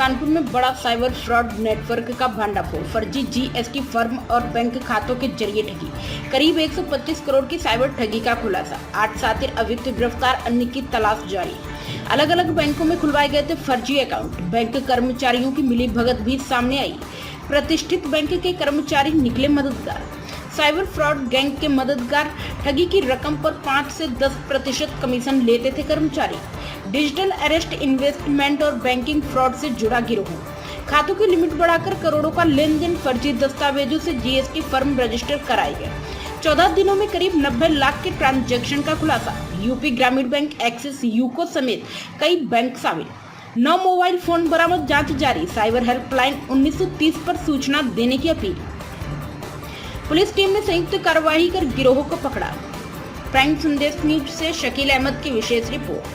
कानपुर में बड़ा cyber fraud network का भंडाफोड़। फर्जी जीएसटी फर्म और बैंक खातों के जरिए ठगी। करीब 125 करोड़ की साइबर ठगी का खुलासा। 8 साथी अभियुक्त गिरफ्तार, अन्य की तलाश जारी। अलग अलग बैंकों में खुलवाए गए थे फर्जी अकाउंट। बैंक कर्मचारियों की मिली भगत भी सामने आई। प्रतिष्ठित बैंक के कर्मचारी निकले मददगार। साइबर फ्रॉड गैंग के मददगार। ठगी की रकम पर 5 से 10% कमीशन लेते थे कर्मचारी। डिजिटल अरेस्ट, इन्वेस्टमेंट और बैंकिंग फ्रॉड से जुड़ा गिरोह। खातों की लिमिट बढ़ाकर करोड़ों का लेन देन। फर्जी दस्तावेजों से जीएसटी फर्म रजिस्टर कराए गए। 14 दिनों में करीब 90 लाख के ट्रांजैक्शन का खुलासा। यूपी ग्रामीण बैंक, एक्सिस, यूको समेत कई बैंक शामिल। 9 मोबाइल फोन बरामद, जांच जारी। साइबर हेल्पलाइन 1930 पर सूचना देने की अपील। पुलिस टीम ने संयुक्त कार्रवाई कर गिरोह को पकड़ा। प्राइम संदेश न्यूज से शकील अहमद की विशेष रिपोर्ट।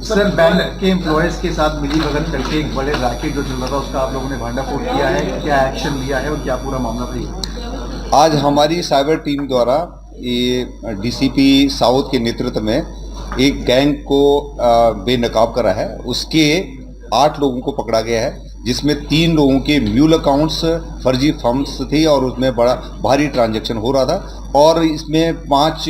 सर, बैंक के एम्प्लॉयज के साथ मिली भगत करके एक बड़े रैकेट जो चल रहा था उसका आप लोगों ने भंडाफोड़ किया है, क्या एक्शन लिया है और क्या पूरा मामला था? आज हमारी साइबर टीम द्वारा ये डीसीपी साउथ के नेतृत्व में एक गैंग को बेनकाब करा है। उसके 8 लोगों को पकड़ा गया है, जिसमें 3 लोगों के म्यूल अकाउंट्स फर्जी फर्म्स थी और उसमें बड़ा भारी ट्रांजैक्शन हो रहा था। और इसमें 5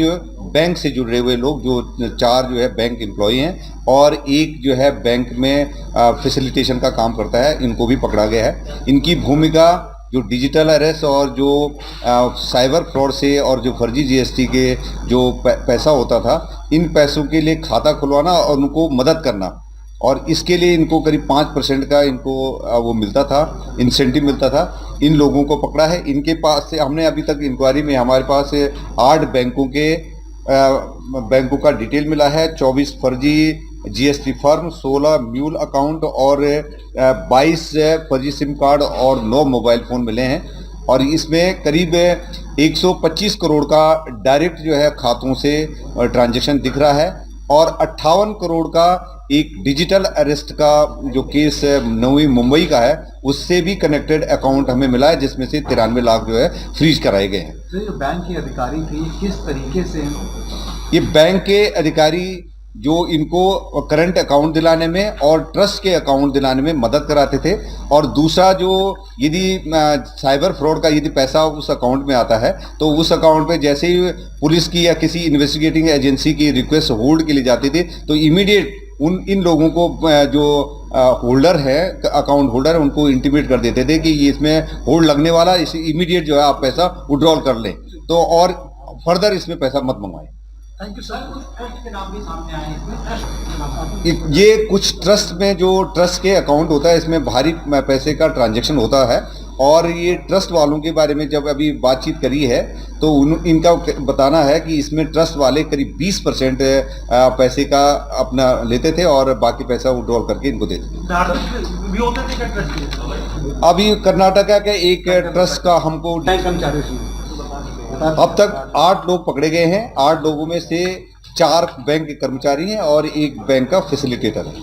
बैंक से जुड़े हुए लोग, जो 4 जो है बैंक एम्प्लॉई हैं और 1 जो है बैंक में फैसिलिटेशन का काम करता है, इनको भी पकड़ा गया है। इनकी भूमिका जो डिजिटल अरेस्ट और जो साइबर फ्रॉड से और जो फर्जी जीएसटी के जो पैसा होता था, इन पैसों के लिए खाता खुलवाना और उनको मदद करना, और इसके लिए इनको करीब 5% का इनको वो मिलता था, इंसेंटिव मिलता था। इन लोगों को पकड़ा है। इनके पास से हमने अभी तक इंक्वायरी में हमारे पास 8 बैंकों का डिटेल मिला है। 24 फर्जी जीएसटी फर्म, 16 म्यूल अकाउंट और 22 फर्जी सिम कार्ड और 9 मोबाइल फ़ोन मिले हैं। और इसमें करीब 125 करोड़ का डायरेक्ट जो है खातों से ट्रांजैक्शन दिख रहा है और 58 करोड़ का एक डिजिटल अरेस्ट का जो केस नवी मुंबई का है, उससे भी कनेक्टेड अकाउंट हमें मिला है, जिसमें से 93 लाख जो है फ्रीज कराए गए हैं। तो ये बैंक के अधिकारी थे, किस तरीके से? ये बैंक के अधिकारी जो इनको करंट अकाउंट दिलाने में और ट्रस्ट के अकाउंट दिलाने में मदद कराते थे। और दूसरा, जो यदि साइबर फ्रॉड का यदि पैसा उस अकाउंट में आता है तो उस अकाउंट पे जैसे ही पुलिस की या किसी इन्वेस्टिगेटिंग एजेंसी की रिक्वेस्ट होल्ड के लिए जाती थी, तो इमीडिएट इन लोगों को जो होल्डर है, अकाउंट होल्डर है, उनको इंटीमेट कर देते थे कि ये इसमें होल्ड लगने वाला, इसे इमीडिएट जो है आप पैसा विड्रॉल कर लें, तो और फर्दर इसमें पैसा मत मंगवाएं। Thank you sir. कुछ ट्रस्ट के नाम भी सामने आए हैं। ये कुछ ट्रस्ट में, जो ट्रस्ट के अकाउंट होता है, इसमें भारी पैसे का ट्रांजैक्शन होता है। और ये ट्रस्ट वालों के बारे में जब अभी बातचीत करी है तो इनका बताना है कि इसमें ट्रस्ट वाले करीब 20% पैसे का अपना लेते थे और बाकी पैसा विड्रॉल करके इनको देते थे। अभी कर्नाटका के एक ट्रस्ट का हमको अब तक 8 लोग पकड़े गए हैं। 8 लोगों में से 4 बैंक के कर्मचारी हैं और 1 बैंक का फैसिलिटेटर है।